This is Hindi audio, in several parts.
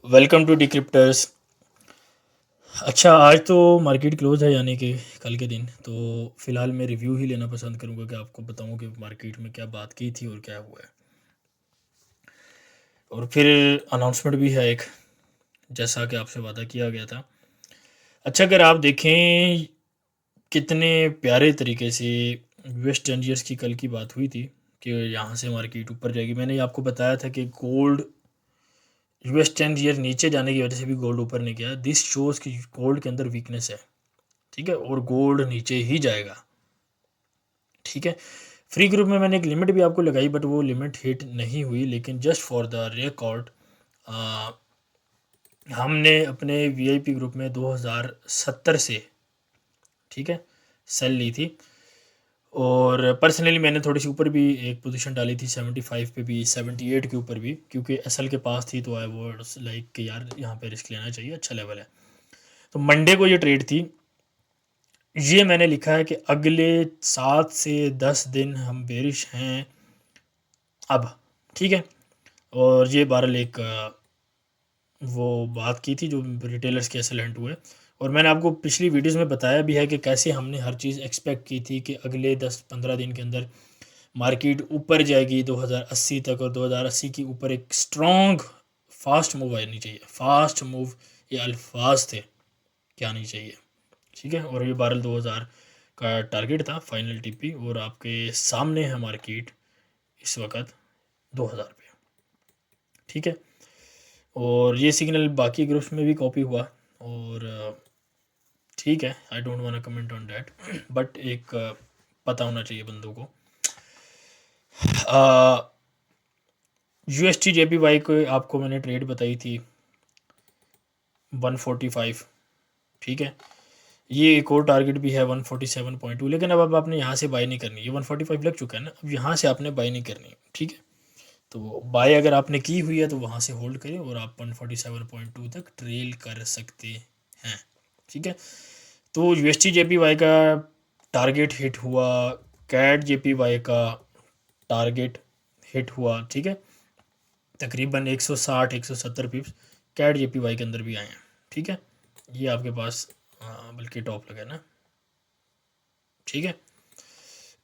Welcome to डिक्रिप्टर्स। अच्छा, आज तो मार्केट क्लोज है, यानी कि कल के दिन। तो फ़िलहाल मैं रिव्यू ही लेना पसंद करूंगा कि आपको बताऊं कि मार्केट में क्या बात की थी और क्या हुआ है। और फिर अनाउंसमेंट भी है एक, जैसा कि आपसे वादा किया गया था। अच्छा, अगर आप देखें कितने प्यारे तरीके से वेस्ट इंडीज़ की कल की बात हुई थी कि यहाँ से मार्केट ऊपर जाएगी। मैंने आपको बताया था कि गोल्ड यूएस 10 ईयर नीचे जाने की वजह से भी गोल्ड ऊपर नहीं गया। दिस शोज़ कि गोल्ड के अंदर वीकनेस है, ठीक है, और गोल्ड नीचे ही जाएगा, ठीक है। फ्री ग्रुप में मैंने एक लिमिट भी आपको लगाई, बट वो लिमिट हिट नहीं हुई। लेकिन जस्ट फॉर द रिकॉर्ड, हमने अपने वीआईपी ग्रुप में 2070 से, ठीक है, सेल ली थी। और पर्सनली मैंने थोड़ी सी ऊपर भी एक पोजीशन डाली थी, 75 पे भी, 78 के ऊपर भी, क्योंकि एसएल के पास थी। तो आई वाज लाइक कि यार यहाँ पे रिस्क लेना चाहिए, अच्छा लेवल है। तो मंडे को ये ट्रेड थी। ये मैंने लिखा है कि अगले 7 से 10 दिन हम बेरिश हैं अब, ठीक है। और ये बहरहाल एक वो बात की थी जो रिटेलर्स के एक्सेलेंट हुए। और मैंने आपको पिछली वीडियोस में बताया भी है कि कैसे हमने हर चीज़ एक्सपेक्ट की थी कि अगले 10-15 दिन के अंदर मार्केट ऊपर जाएगी 2080 तक, और 2080 की ऊपर एक स्ट्रॉन्ग फास्ट मूव आनी चाहिए। फास्ट मूव ये अल्फाज थे, क्या आनी चाहिए, ठीक है। और ये बहरहाल 2000 का टारगेट था फाइनल टीपी, और आपके सामने है मार्केट इस वक्त 2000 पे, ठीक है। और ये सिग्नल बाकी ग्रुप्स में भी कॉपी हुआ, और ठीक है, I don't want comment on that, but एक पता होना चाहिए बंदों को। यूएसटी जेपीवाई को आपको मैंने ट्रेड बताई थी 145, ठीक है। ये एक और टारगेट भी है 147.2, लेकिन अब आपने यहाँ से बाय नहीं करनी। ये 145 लग चुका है ना, अब यहाँ से आपने बाय नहीं करनी, ठीक है। तो बाय अगर आपने की हुई है तो वहाँ से होल्ड करें, और आप 147.2 तक ट्रेल कर सकते हैं, ठीक है। तो यूएसटी जेपीवाई का टारगेट हिट हुआ, कैट जेपीवाई का टारगेट हिट हुआ, ठीक है। तकरीबन 160-170 पिप्स कैट जेपीवाई के अंदर भी आए हैं, ठीक है। ये आपके पास बल्कि टॉप लगा ना, ठीक है।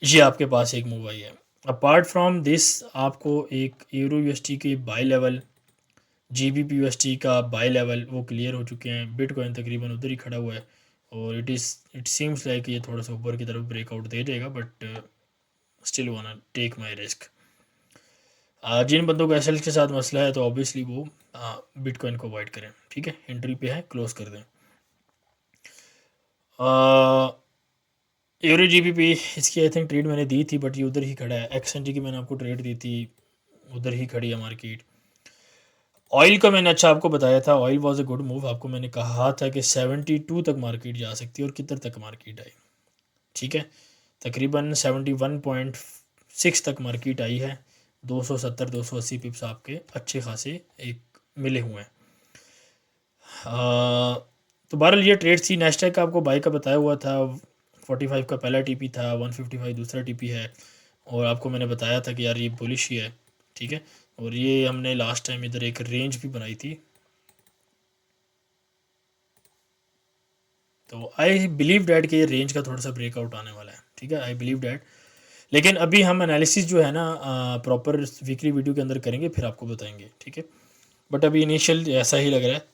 ये आपके पास एक मूव आई है। अपार्ट फ्रॉम दिस, आपको एक यूरो यूएसटी के बाई लेवल, जीबीपी यूएसटी का बाई लेवल वो क्लियर हो चुके हैं। बिटकॉइन तकरीबन उधर ही खड़ा हुआ है, और इट सीम्स लाइक ये थोड़ा सा ऊपर की तरफ ब्रेकआउट दे जाएगा, बट स्टिल वाना टेक माई रिस्क। जिन बंदों को एसएल के साथ मसला है तो ऑब्वियसली वो बिटकॉइन को अवॉइड करें, ठीक है। एंट्री पे है, क्लोज कर दें। यूरो जीबीपी इसकी आई थिंक ट्रेड मैंने दी थी, बट ये उधर ही खड़ा है। एक्सएनजी की मैंने आपको ट्रेड दी थी, उधर ही खड़ी है मार्केट। ऑयल का मैंने अच्छा आपको बताया था, oil was a good move. आपको मैंने कहा था कि 72 तक मार्केट जा सकती है, और किधर तक मार्केट आई, ठीक है। तकरीबन 71.6 तक मार्केट आई है। 270-280 पिप्स आपके अच्छे खासे एक मिले हुए हैं। तो बहरहाल ये ट्रेड थी। नेस्टैक का आपको बाई का बताया हुआ था, 45 का पहला टीपी था, 155 दूसरा टीपी है। और आपको मैंने बताया था कि यार ये बुलिश ही है, ठीक है। और ये हमने लास्ट टाइम इधर एक रेंज भी बनाई थी। तो आई बिलीव डैट कि ये रेंज का थोड़ा सा ब्रेकआउट आने वाला है, ठीक है। I believe that. लेकिन अभी हम एनालिसिस जो है ना प्रॉपर वीकली वीडियो के अंदर करेंगे, फिर आपको बताएंगे, ठीक है। बट अभी इनिशियल ऐसा ही लग रहा है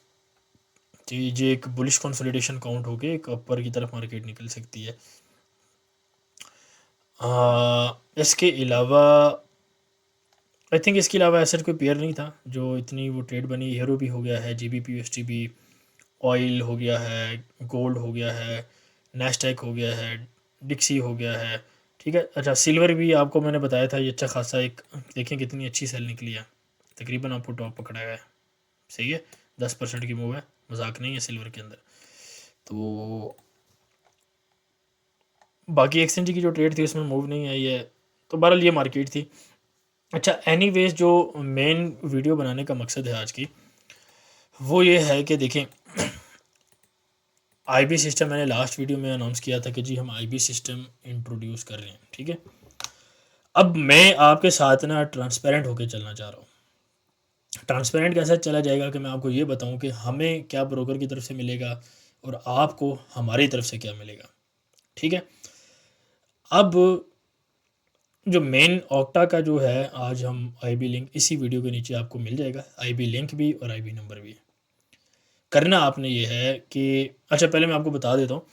कि ये एक बुलिश कंसोलिडेशन काउंट होके एक अपर की तरफ मार्केट निकल सकती है। इसके अलावा आई थिंक इसके अलावा ऐसा कोई पेयर नहीं था जो इतनी वो ट्रेड बनी। हीरो भी हो गया है, जीबीपी यूएसटी भी, ऑयल हो गया है, गोल्ड हो गया है, नेस्टैक हो गया है, डिक्सी हो गया है, ठीक है। अच्छा, सिल्वर भी आपको मैंने बताया था, ये अच्छा खासा एक, देखें कितनी अच्छी सेल निकली है। तकरीबन आपको टॉप पकड़ा है, सही है। 10% की मूव है, मजाक नहीं है सिल्वर के अंदर। तो बाकी एक्सचेंज की जो ट्रेड थी उसमें मूव नहीं आई है। तो बहरहाल ये मार्केट थी। अच्छा, एनीवेज जो मेन वीडियो बनाने का मकसद है आज की, वो ये है कि देखें, आईबी सिस्टम मैंने लास्ट वीडियो में अनाउंस किया था कि जी हम आईबी सिस्टम इंट्रोड्यूस कर रहे हैं, ठीक है। अब मैं आपके साथ ना ट्रांसपेरेंट होकर चलना चाह रहा हूँ। ट्रांसपेरेंट कैसा चला जाएगा कि मैं आपको ये बताऊं कि हमें क्या ब्रोकर की तरफ से मिलेगा और आपको हमारी तरफ से क्या मिलेगा। ठीक है, अब जो मेन ऑक्टा का जो है, आज हम आईबी लिंक इसी वीडियो के नीचे आपको मिल जाएगा, आईबी लिंक भी और आईबी नंबर भी। करना आपने ये है कि अच्छा, पहले मैं आपको बता देता हूँ।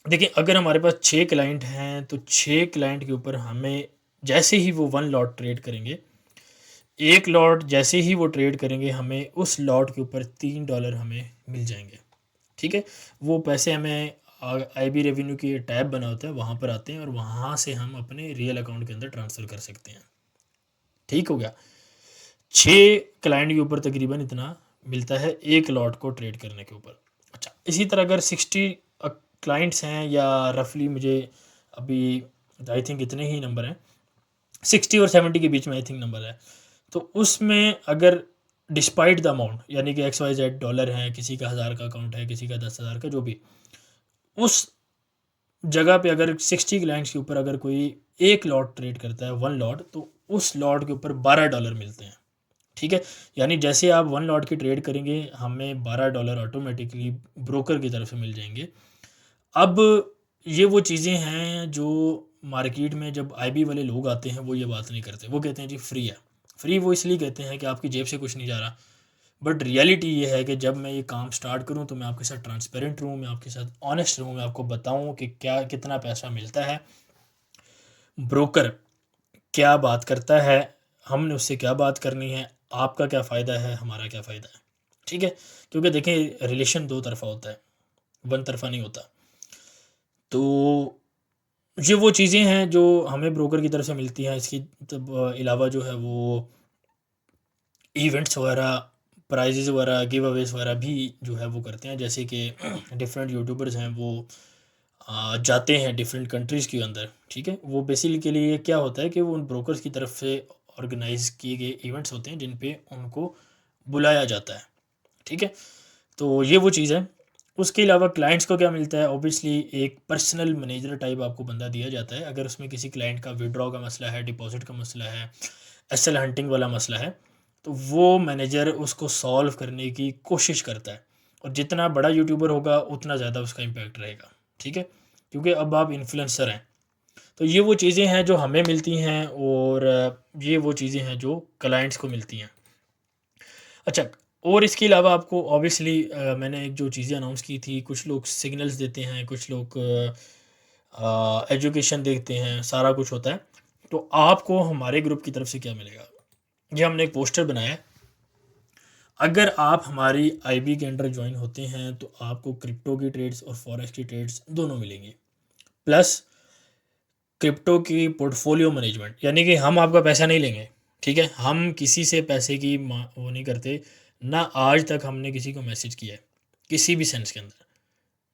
देखिए, अगर हमारे पास 6 क्लाइंट हैं तो 6 क्लाइंट के ऊपर हमें जैसे ही वो 1 लॉट ट्रेड करेंगे, एक लॉट जैसे ही वो ट्रेड करेंगे, हमें उस लॉट के ऊपर $3 हमें मिल जाएंगे। ठीक है, वो पैसे हमें आईबी रेवेन्यू की टैब बना होता है, वहाँ पर आते हैं और वहाँ से हम अपने रियल अकाउंट के अंदर ट्रांसफ़र कर सकते हैं। ठीक हो गया, 6 क्लाइंट के ऊपर तकरीबन इतना मिलता है एक लॉट को ट्रेड करने के ऊपर। अच्छा, इसी तरह अगर 60 क्लाइंट्स हैं, या रफली मुझे अभी आई थिंक इतने ही नंबर हैं, 60 और 70 के बीच में आई थिंक नंबर है, तो उसमें अगर डिस्पाइट द अमाउंट, यानी कि XYZ डॉलर है, किसी का 1000 का अकाउंट है, किसी का 10,000 का, जो भी, उस जगह पे अगर 60 क्लाइंट्स के ऊपर अगर कोई एक लॉट ट्रेड करता है, 1 लॉट, तो उस लॉट के ऊपर $12 मिलते हैं। ठीक है, यानी जैसे आप 1 लॉट की ट्रेड करेंगे, हमें $12 ऑटोमेटिकली ब्रोकर की तरफ से मिल जाएंगे। अब ये वो चीज़ें हैं जो मार्केट में जब आईबी वाले लोग आते हैं वो ये बात नहीं करते, वो कहते हैं जी फ्री है। फ्री वो इसलिए कहते हैं कि आपकी जेब से कुछ नहीं जा रहा, बट रियलिटी ये है कि जब मैं ये काम स्टार्ट करूँ तो मैं आपके साथ ट्रांसपेरेंट रहूँ, मैं आपके साथ ऑनेस्ट रहूँ, मैं आपको बताऊँ कि क्या कितना पैसा मिलता है, ब्रोकर क्या बात करता है, हमने उससे क्या बात करनी है, आपका क्या फ़ायदा है, हमारा क्या फ़ायदा है। ठीक है, क्योंकि देखें, रिलेशन दो तरफ़ा होता है, वन तरफ़ा नहीं होता। तो ये वो चीज़ें हैं जो हमें ब्रोकर की तरफ से मिलती हैं। इसके तब अलावा जो है वो इवेंट्स वगैरह, प्राइजेस वगैरह, गिव अवेज वगैरह भी जो है वो करते हैं। जैसे कि डिफरेंट यूट्यूबर्स हैं, वो जाते हैं डिफरेंट कंट्रीज़ के अंदर। ठीक है, वो बेसिकली ये क्या होता है कि वो उन ब्रोकर्स की तरफ से ऑर्गेनाइज किए गए इवेंट्स होते हैं जिन पे उनको बुलाया जाता है। ठीक है, तो ये वो चीज़ है। उसके अलावा क्लाइंट्स को क्या मिलता है, ऑब्वियसली एक पर्सनल मैनेजर टाइप आपको बंदा दिया जाता है। अगर उसमें किसी क्लाइंट का विड्रॉ का मसला है, डिपॉजिट का मसला है, एसएल हंटिंग वाला मसला है, तो वो मैनेजर उसको सॉल्व करने की कोशिश करता है। और जितना बड़ा यूट्यूबर होगा उतना ज़्यादा उसका इम्पैक्ट रहेगा। ठीक है, क्योंकि अब आप इन्फ्लुएंसर हैं। तो ये वो चीज़ें हैं जो हमें मिलती हैं, और ये वो चीज़ें हैं जो क्लाइंट्स को मिलती हैं। अच्छा, और इसके अलावा आपको ऑब्वियसली मैंने एक जो चीज़ें अनाउंस की थी, कुछ लोग सिग्नल्स देते हैं, कुछ लोग एजुकेशन देते हैं, सारा कुछ होता है। तो आपको हमारे ग्रुप की तरफ से क्या मिलेगा, ये हमने एक पोस्टर बनाया है। अगर आप हमारी आईबी के अंडर ज्वाइन होते हैं तो आपको क्रिप्टो की ट्रेड्स और फॉरेक्स की ट्रेड्स दोनों मिलेंगी, प्लस क्रिप्टो की पोर्टफोलियो मैनेजमेंट, यानी कि हम आपका पैसा नहीं लेंगे। ठीक है, हम किसी से पैसे की वो नहीं करते, ना आज तक हमने किसी को मैसेज किया है किसी भी सेंस के अंदर।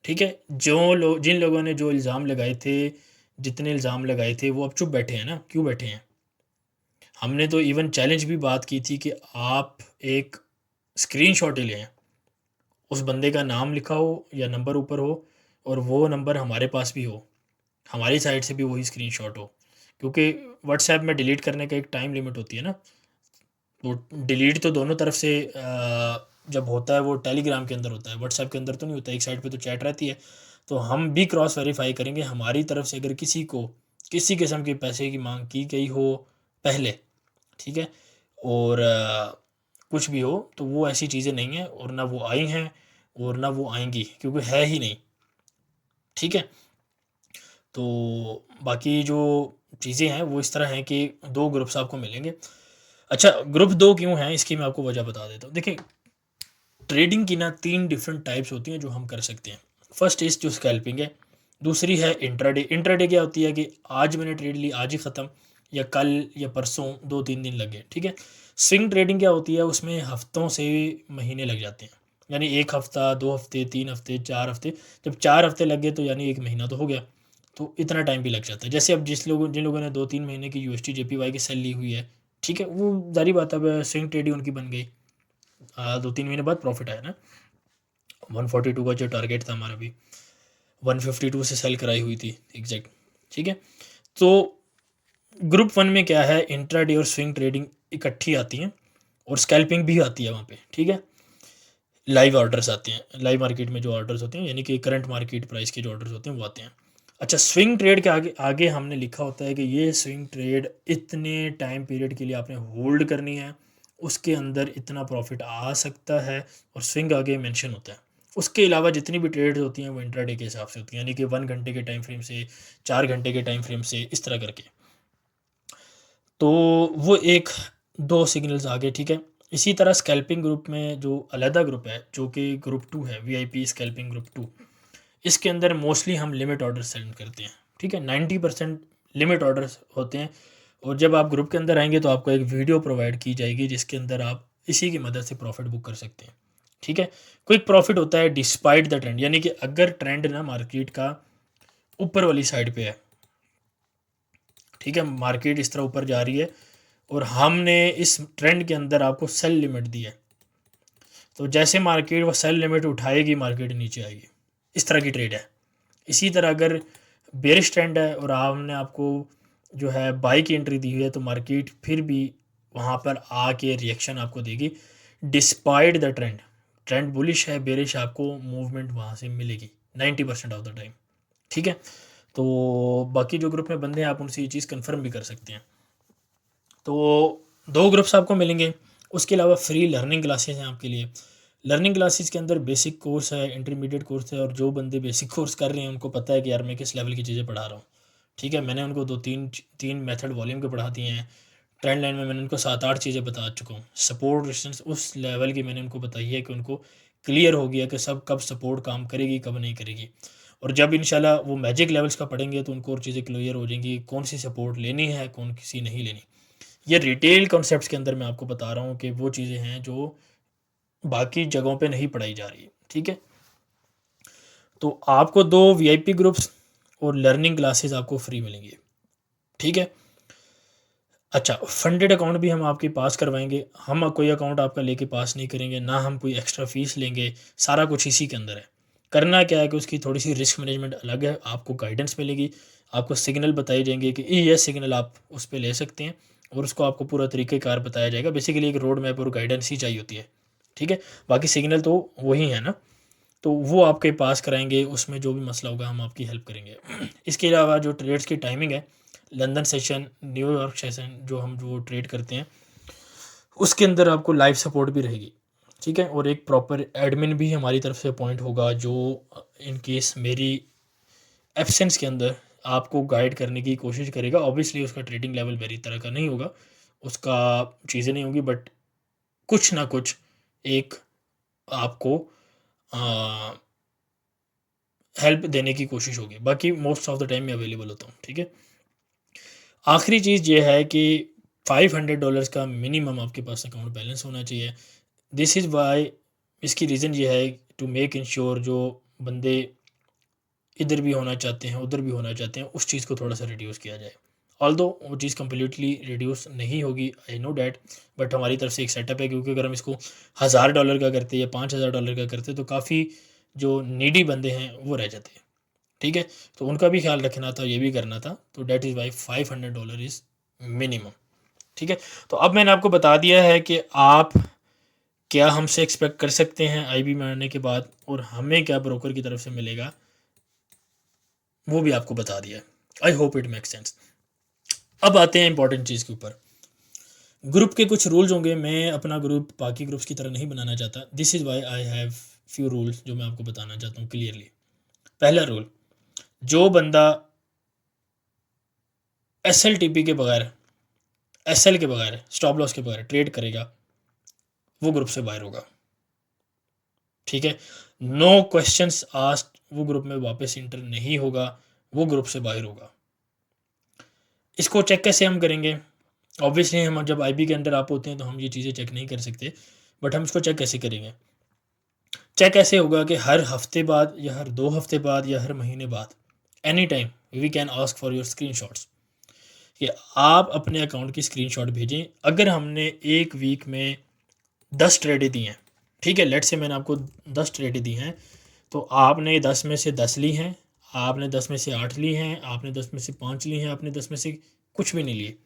ठीक है, जो लोग, जिन लोगों ने जो इल्ज़ाम लगाए थे, जितने इल्ज़ाम लगाए थे, वो अब चुप बैठे हैं ना, क्यों बैठे हैं। हमने तो इवन चैलेंज भी बात की थी कि आप एक स्क्रीनशॉट ही लें, उस बंदे का नाम लिखा हो या नंबर ऊपर हो, और वो नंबर हमारे पास भी हो, हमारी साइड से भी वही स्क्रीनशॉट हो, क्योंकि व्हाट्सएप में डिलीट करने का एक टाइम लिमिट होती है ना। तो डिलीट तो दोनों तरफ से जब होता है वो टेलीग्राम के अंदर होता है, व्हाट्सएप के अंदर तो नहीं होता, एक साइड पे तो चैट रहती है। तो हम भी क्रॉस वेरीफाई करेंगे हमारी तरफ से, अगर किसी को किसी किस्म के पैसे की मांग की गई हो पहले, ठीक है, और कुछ भी हो, तो वो ऐसी चीज़ें नहीं हैं, और ना वो आई हैं और ना वो आएंगी, क्योंकि है ही नहीं। ठीक है, तो बाकी जो चीज़ें हैं वो इस तरह हैं कि 2 ग्रुप्स आपको मिलेंगे। अच्छा, ग्रुप 2 क्यों हैं इसकी मैं आपको वजह बता देता हूँ। देखिए, ट्रेडिंग की ना 3 डिफरेंट टाइप्स होती हैं जो हम कर सकते हैं। फर्स्ट इज़ जो स्कैल्पिंग है, दूसरी है इंट्राडे। इंट्राडे क्या होती है कि आज मैंने ट्रेड ली, आज ही ख़त्म, या कल या परसों 2-3 दिन लगे। ठीक है, स्विंग ट्रेडिंग क्या होती है, उसमें हफ्तों से महीने लग जाते हैं, यानी 1 हफ्ता, 2 हफ्ते, 3 हफ्ते, 4 हफ्ते। जब 4 हफ्ते लग गए तो यानी 1 महीना तो हो गया, तो इतना टाइम भी लग जाता है। जैसे अब जिन लोगों ने 2-3 महीने की USD JPY की सेल ली हुई है, ठीक है, वो जारी बात है, अब स्विंग ट्रेड ही उनकी बन गई। 2-3 महीने बाद प्रॉफिट आया ना। 142 का जो टारगेट था हमारा भी 152 से सेल कराई हुई थी एग्जैक्ट। ठीक है, तो ग्रुप 1 में क्या है, इंट्राडे और स्विंग ट्रेडिंग इकट्ठी आती हैं, और स्कैल्पिंग भी आती है वहाँ पे, ठीक है। लाइव ऑर्डर्स आते हैं, लाइव मार्केट में जो ऑर्डर्स होते हैं, यानी कि करंट मार्केट प्राइस के जो ऑर्डर्स होते हैं वो आते हैं। अच्छा, स्विंग ट्रेड के आगे आगे हमने लिखा होता है कि ये स्विंग ट्रेड इतने टाइम पीरियड के लिए आपने होल्ड करनी है, उसके अंदर इतना प्रॉफिट आ सकता है, और स्विंग आगे मेंशन होता है। उसके अलावा जितनी भी ट्रेड्स होती हैं वो इंट्राडे के हिसाब से होती हैं, यानी कि 1 घंटे के टाइम फ्रेम से, 4 घंटे के टाइम फ्रेम से, इस तरह करके। तो वो एक दो सिग्नल्स आ गए, ठीक है। इसी तरह स्कैल्पिंग ग्रुप में जो अलहदा ग्रुप है, जो कि ग्रुप 2 है, वीआईपी स्कैल्पिंग ग्रुप 2, इसके अंदर मोस्टली हम लिमिट ऑर्डर सेंड करते हैं, ठीक है। 90% लिमिट ऑर्डर्स होते हैं। और जब आप ग्रुप के अंदर आएंगे तो आपको एक वीडियो प्रोवाइड की जाएगी जिसके अंदर आप इसी की मदद से प्रॉफिट बुक कर सकते हैं, ठीक है। क्विक प्रॉफिट होता है डिस्पाइट द ट्रेंड, यानी कि अगर ट्रेंड ना मार्केट का ऊपर वाली साइड पे है, ठीक है, मार्केट इस तरह ऊपर जा रही है और हमने इस ट्रेंड के अंदर आपको सेल लिमिट दी है, तो जैसे मार्केट वो सेल लिमिट उठाएगी मार्केट नीचे आएगी, इस तरह की ट्रेड है। इसी तरह अगर बेरिश ट्रेंड है और हमने आपको जो है बाई की एंट्री दी हुई है, तो मार्केट फिर भी वहाँ पर आके रिएक्शन आपको देगी despite the trend. Trend bullish है, बेरिश, आपको मूवमेंट वहाँ से मिलेगी 90% ऑफ द टाइम, ठीक है। तो बाकी जो ग्रुप में बंदे हैं आप उनसे ये चीज़ कंफर्म भी कर सकते हैं। तो 2 ग्रुप्स आपको मिलेंगे। उसके अलावा फ्री लर्निंग क्लासेस हैं आपके लिए। लर्निंग क्लासेस के अंदर बेसिक कोर्स है, इंटरमीडिएट कोर्स है, और जो बंदे बेसिक कोर्स कर रहे हैं उनको पता है कि यार मैं किस लेवल की चीज़ें पढ़ा रहा हूँ, ठीक है। मैंने उनको 2-3 मेथड वॉल्यूम के पढ़ा दिए हैं। ट्रेंड लाइन में मैंने उनको 7-8 चीज़ें बता चुका हूँ। सपोर्ट रेजिस्टेंस उस लेवल की मैंने उनको बताई है कि उनको क्लियर हो गया कि सब कब सपोर्ट काम करेगी, कब नहीं करेगी। और जब इंशाल्लाह वो मैजिक लेवल्स का पढ़ेंगे तो उनको और चीज़ें क्लियर हो जाएंगी, कौन सी सपोर्ट लेनी है, कौन सी नहीं लेनी। ये रिटेल कॉन्सेप्ट्स के अंदर मैं आपको बता रहा हूँ कि वो चीज़ें हैं जो बाकी जगहों पे नहीं पढ़ाई जा रही, ठीक है। तो आपको 2 वीआईपी ग्रुप्स और लर्निंग क्लासेस आपको फ्री मिलेंगी, ठीक है। अच्छा, फंडेड अकाउंट भी हम आपके पास करवाएंगे। हम कोई अकाउंट आपका लेके पास नहीं करेंगे, ना हम कोई एक्स्ट्रा फीस लेंगे, सारा कुछ इसी के अंदर है। करना क्या है कि उसकी थोड़ी सी रिस्क मैनेजमेंट अलग है, आपको गाइडेंस मिलेगी, आपको सिग्नल बताए जाएंगे कि ये सिग्नल आप उस पर ले सकते हैं, और उसको आपको पूरा तरीक़ेकार बताया जाएगा। बेसिकली एक रोड मैप और गाइडेंस ही चाहिए होती है, ठीक है। बाकी सिग्नल तो वही है ना, तो वो आपके पास कराएंगे, उसमें जो भी मसला होगा हम आपकी हेल्प करेंगे। इसके अलावा जो ट्रेड्स की टाइमिंग है, लंदन सेशन, न्यूयॉर्क सेशन, जो ट्रेड करते हैं उसके अंदर आपको लाइव सपोर्ट भी रहेगी, ठीक है। और एक प्रॉपर एडमिन भी हमारी तरफ से अपॉइंट होगा जो इन केस मेरी एब्सेंस के अंदर आपको गाइड करने की कोशिश करेगा। ऑब्वियसली उसका ट्रेडिंग लेवल मेरी तरह का नहीं होगा, उसका चीज़ें नहीं होगी, बट कुछ ना कुछ एक आपको हेल्प देने की कोशिश होगी। बाकी मोस्ट ऑफ द टाइम मैं अवेलेबल होता हूँ, ठीक है। आखिरी चीज़ ये है कि $500 का मिनिमम आपके पास अकाउंट बैलेंस होना चाहिए। दिस इज़ वाई, इसकी रीज़न ये है टू मेक इंश्योर जो बंदे इधर भी होना चाहते हैं उधर भी होना चाहते हैं उस चीज़ को थोड़ा सा रिड्यूस किया जाए। ऑल्दो वो चीज़ कम्प्लीटली रिड्यूस नहीं होगी, आई नो डैट, बट हमारी तरफ से एक सेटअप है, क्योंकि अगर हम इसको $1000 का करते या $5000 का करते तो काफ़ी जो नीडी बंदे हैं वो रह जाते हैं, ठीक है। तो उनका भी ख्याल रखना था, ये भी करना था, तो that is why $500 is minimum, ठीक है। तो अब मैंने आपको बता दिया है कि आप क्या हमसे एक्सपेक्ट कर सकते हैं आईबी मारने के बाद, और हमें क्या ब्रोकर की तरफ से मिलेगा वो भी आपको बता दिया। I hope it make sense. अब आते हैं इंपॉर्टेंट चीज़ के ऊपर। ग्रुप के कुछ रूल्स होंगे, मैं अपना ग्रुप बाकी ग्रुप्स की तरह नहीं बनाना चाहता। This is why I have few rules जो मैं आपको बताना चाहता हूँ क्लियरली। पहला रूल, जो बंदा SLTP के बगैर, SL के बगैर, स्टॉप लॉस के बगैर ट्रेड करेगा वो ग्रुप से बाहर होगा, ठीक है। नो क्वेश्चंस आस्क्ड, वो ग्रुप में वापस इंटर नहीं होगा, वो ग्रुप से बाहर होगा। इसको चेक कैसे हम करेंगे? ऑब्वियसली हम जब IB के अंदर आप होते हैं तो हम ये चीज़ें चेक नहीं कर सकते, बट हम इसको चेक कैसे करेंगे? चेक ऐसे होगा कि हर हफ्ते बाद या हर 2 हफ्ते बाद या हर महीने बाद, any time we can ask for your screenshots, कि आप अपने अकाउंट की स्क्रीनशॉट भेजें। अगर हमने एक वीक में 10 ट्रेडें दी हैं, ठीक है, लेट से मैंने आपको 10 ट्रेडें दी हैं, तो आपने 10 में से 10 ली हैं, आपने 10 में से 8 ली हैं, आपने 10 में से 5 ली हैं, आपने 10 में से कुछ भी नहीं लिए।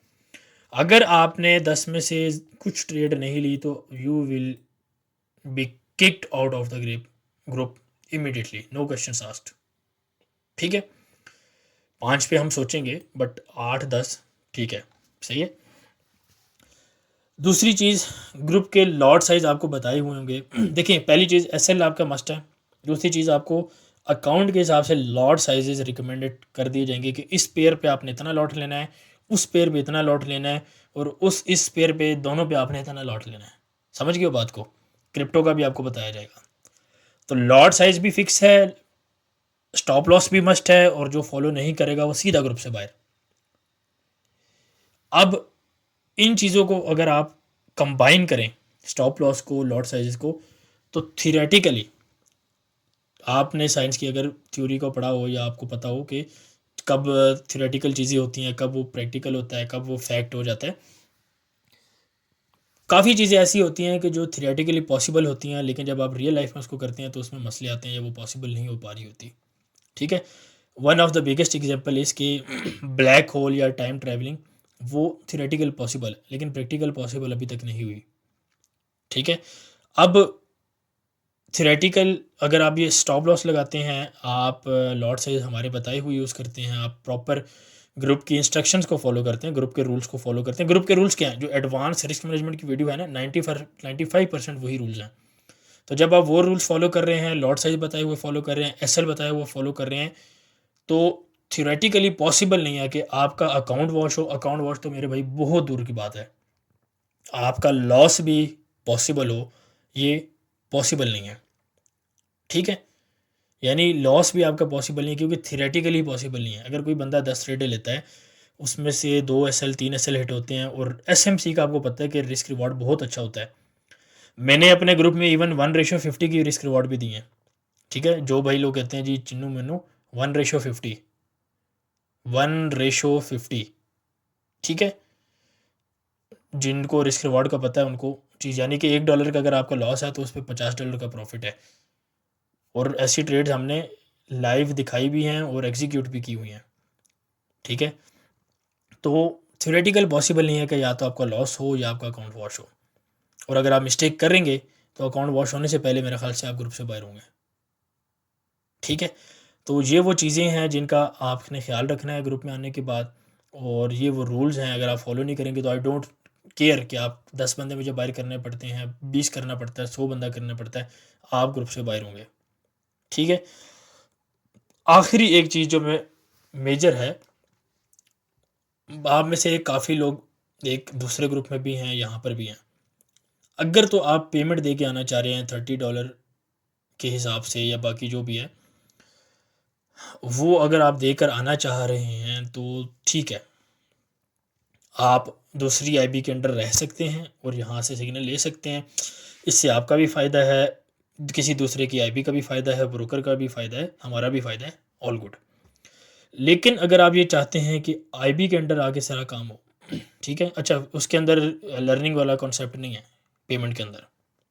अगर आपने 10 में से कुछ ट्रेड नहीं ली तो you will be kicked out of the group immediately, no question asked. ठीक है, 5 पे हम सोचेंगे, बट 8 10 ठीक है, सही है। दूसरी चीज़, ग्रुप के लॉट साइज आपको बताए हुए होंगे। देखिए, पहली चीज़ एसएल आपका मस्ट है। दूसरी चीज़, आपको अकाउंट के हिसाब से लॉट साइजेस रिकमेंडेड कर दिए जाएंगे कि इस पेयर पे आपने इतना लॉट लेना है, उस पेयर पे इतना लॉट लेना है, और इस पेयर पे दोनों पे आपने इतना लॉट लेना है। समझ गए बात को? क्रिप्टो का भी आपको बताया जाएगा। तो लॉट साइज भी फिक्स है, स्टॉप लॉस भी मस्ट है, और जो फॉलो नहीं करेगा वो सीधा ग्रुप से बाहर। अब इन चीज़ों को अगर आप कंबाइन करें, स्टॉप लॉस को, लॉट साइजेस को, तो थियोरेटिकली आपने साइंस की अगर थ्योरी को पढ़ा हो या आपको पता हो कि कब थियोरेटिकल चीज़ें होती हैं, कब वो प्रैक्टिकल होता है, कब वो फैक्ट हो जाता है। काफ़ी चीज़ें ऐसी होती हैं कि जो थियोरेटिकली पॉसिबल होती हैं, लेकिन जब आप रियल लाइफ में उसको करते हैं तो उसमें मसले आते हैं या वो पॉसिबल नहीं हो पा रही होती। ठीक है, one of the biggest example is कि ब्लैक होल या टाइम ट्रैवलिंग, वो थियोरेटिकल पॉसिबल है लेकिन प्रैक्टिकल पॉसिबल अभी तक नहीं हुई। ठीक है, अब थियोरेटिकल अगर आप ये स्टॉप लॉस लगाते हैं, आप लॉट साइज हमारे बताए हुए यूज़ करते हैं, आप प्रॉपर ग्रुप की इंस्ट्रक्शंस को फॉलो करते हैं, ग्रुप के रूल्स को फॉलो करते हैं। ग्रुप के रूल्स क्या हैं? जो एडवांस रिस्क मैनेजमेंट की वीडियो है ना, 95% वही रूल्स हैं। तो जब आप वो रूल्स फॉलो कर रहे हैं, लॉट साइज बताए हुए फॉलो कर रहे हैं, एसएल बताए हुए फॉलो कर रहे हैं, तो थियोरेटिकली पॉसिबल नहीं है कि आपका अकाउंट वॉश हो। अकाउंट वॉश तो मेरे भाई बहुत दूर की बात है, आपका लॉस भी पॉसिबल हो, ये पॉसिबल नहीं है। ठीक है, यानी लॉस भी आपका पॉसिबल नहीं है, क्योंकि थियोरेटिकली पॉसिबल नहीं है। अगर कोई बंदा 10 ट्रेडें लेता है, उसमें से 2 एसएल 3 एसएल हिट होते हैं, और एसएमसी का आपको पता है कि रिस्क रिवॉर्ड बहुत अच्छा होता है। मैंने अपने ग्रुप में इवन 1:50 की रिस्क रिवॉर्ड भी दी है। ठीक है, जो भाई लोग कहते हैं जी चिन्नू मैनू 1:50, 1:50, ठीक है, जिनको रिस्क रिवॉर्ड का पता है उनको चीज़, यानी कि $1 का अगर आपका लॉस है तो उस पर $50 का प्रॉफिट है। और ऐसी ट्रेड्स हमने लाइव दिखाई भी हैं और एग्जीक्यूट भी की हुई हैं। ठीक है, तो थ्योरेटिकल पॉसिबल नहीं है कि या तो आपका लॉस हो या आपका अकाउंट वॉश हो, और अगर आप मिस्टेक करेंगे तो अकाउंट वॉश होने से पहले मेरे ख्याल से आप ग्रुप से बाहर होंगे। ठीक है, तो ये वो चीज़ें हैं जिनका आपने ख्याल रखना है ग्रुप में आने के बाद, और ये वो रूल्स हैं, अगर आप फॉलो नहीं करेंगे तो आई डोंट केयर कि आप 10 बंदे मुझे बाहर करने पड़ते हैं, 20 करना पड़ता है, 100 बंदा करना पड़ता है, आप ग्रुप से बाहर होंगे। ठीक है, आखिरी एक चीज़ जो मैं मेजर है, आप में से काफ़ी लोग एक दूसरे ग्रुप में भी हैं, यहाँ पर भी हैं। अगर तो आप पेमेंट दे के आना चाह रहे हैं $30 के हिसाब से या बाकी जो भी है, वो अगर आप देकर आना चाह रहे हैं तो ठीक है, आप दूसरी आईबी के अंडर रह सकते हैं और यहाँ से सिग्नल ले सकते हैं। इससे आपका भी फ़ायदा है, किसी दूसरे की आईबी का भी फ़ायदा है, ब्रोकर का भी फ़ायदा है, हमारा भी फ़ायदा है, ऑल गुड। लेकिन अगर आप ये चाहते हैं कि आईबी के अंडर आगे सारा काम हो, ठीक है, अच्छा उसके अंदर लर्निंग वाला कॉन्सेप्ट नहीं है पेमेंट के अंदर।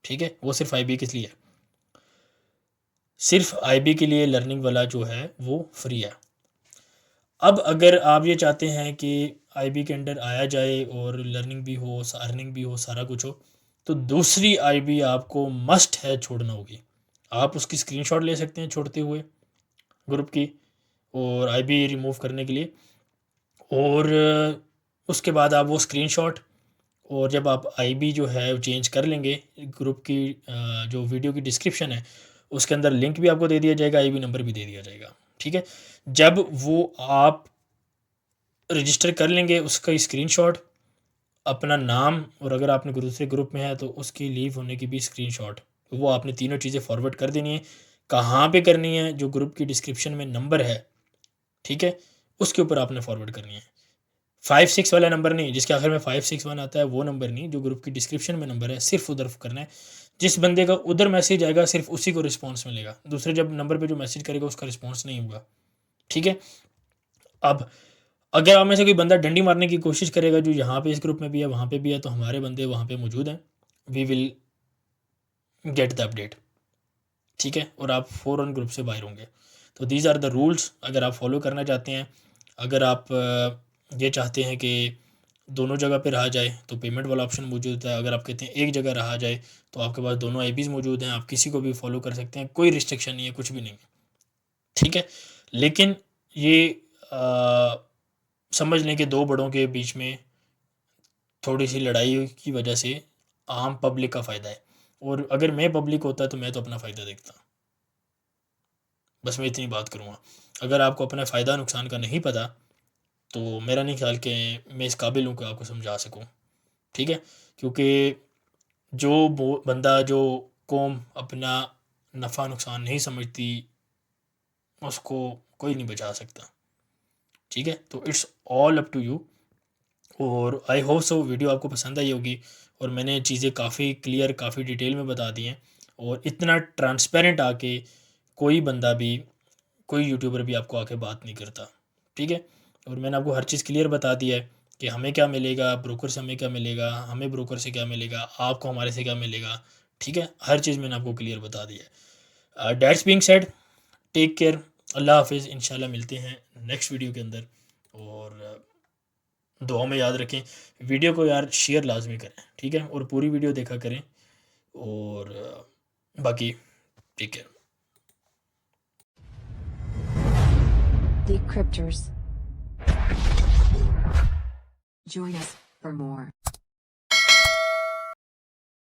ठीक है, वो सिर्फ आईबी के लिए है, सिर्फ आईबी के लिए लर्निंग वाला जो है वो फ्री है। अब अगर आप ये चाहते हैं कि आईबी के अंडर आया जाए और लर्निंग भी हो, अर्निंग भी हो, सारा कुछ हो, तो दूसरी आईबी आपको मस्ट है छोड़ना होगी। आप उसकी स्क्रीनशॉट ले सकते हैं छोड़ते हुए ग्रुप की, और आईबी रिमूव करने के लिए, और उसके बाद आप वो स्क्रीनशॉट, और जब आप आईबी जो है चेंज कर लेंगे, ग्रुप की जो वीडियो की डिस्क्रिप्शन है उसके अंदर लिंक भी आपको दे दिया जाएगा, आईबी नंबर भी दे दिया जाएगा। ठीक है, जब वो आप रजिस्टर कर लेंगे, उसका स्क्रीनशॉट, अपना नाम, और अगर आपने दूसरे ग्रुप में है तो उसकी लीव होने की भी स्क्रीनशॉट, वो आपने तीनों चीज़ें फॉरवर्ड कर देनी है। कहाँ पे करनी है? जो ग्रुप की डिस्क्रिप्शन में नंबर है, ठीक है, उसके ऊपर आपने फॉरवर्ड करनी है। 56 वाला नंबर नहीं, जिसके आखिर में 561 आता है, वो नंबर नहीं, जो ग्रुप की डिस्क्रिप्शन में नंबर है सिर्फ उधर करना है। जिस बंदे का उधर मैसेज आएगा सिर्फ उसी को रिस्पॉन्स मिलेगा, दूसरे जब नंबर पे जो मैसेज करेगा उसका रिस्पॉन्स नहीं होगा। ठीक है, अब अगर आप में से कोई बंदा डंडी मारने की कोशिश करेगा, जो यहाँ पे इस ग्रुप में भी है वहाँ पे भी है, तो हमारे बंदे वहाँ पे मौजूद हैं, we will get the update. ठीक है, और आप फ़ौरन ग्रुप से बाहर होंगे। तो दीज आर द रूल्स, अगर आप फॉलो करना चाहते हैं, अगर आप ये चाहते हैं कि दोनों जगह पे रहा जाए तो पेमेंट वाला ऑप्शन मौजूद है। अगर आप कहते हैं एक जगह रहा जाए तो आपके पास दोनों आईपीज़ मौजूद हैं, आप किसी को भी फॉलो कर सकते हैं, कोई रिस्ट्रिक्शन नहीं है, कुछ भी नहीं है, ठीक है। लेकिन ये समझ लें कि दो बड़ों के बीच में थोड़ी सी लड़ाई की वजह से आम पब्लिक का फ़ायदा है, और अगर मैं पब्लिक होता तो मैं तो अपना फ़ायदा देखता। बस मैं इतनी बात करूँगा। अगर आपको अपना फ़ायदा नुकसान का नहीं पता तो मेरा नहीं ख्याल कि मैं इस काबिल हूँ कि आपको समझा सकूँ, ठीक है। क्योंकि जो वो बंदा, जो कौम अपना नफ़ा नुकसान नहीं समझती, उसको कोई नहीं बचा सकता, ठीक है। तो it's all up to you. और आई होप सो वीडियो आपको पसंद आई होगी, और मैंने चीज़ें काफ़ी क्लियर, काफ़ी डिटेल में बता दी हैं, और इतना ट्रांसपेरेंट आके कोई बंदा भी, कोई यूट्यूबर भी आपको आके बात नहीं करता, ठीक है। और मैंने आपको हर चीज़ क्लियर बता दी है कि हमें क्या मिलेगा, ब्रोकर से हमें क्या मिलेगा, हमें ब्रोकर से क्या मिलेगा, आपको हमारे से क्या मिलेगा, ठीक है। हर चीज़ मैंने आपको क्लियर बता दी है। That's being said, take care, अल्लाह हाफिज़। इंशाल्लाह मिलते हैं नेक्स्ट वीडियो के अंदर, और दुआ में याद रखें। वीडियो को यार शेयर लाजमी करें, ठीक है, और पूरी वीडियो देखा करें, और बाकी take care. Decryptors. Join us for more.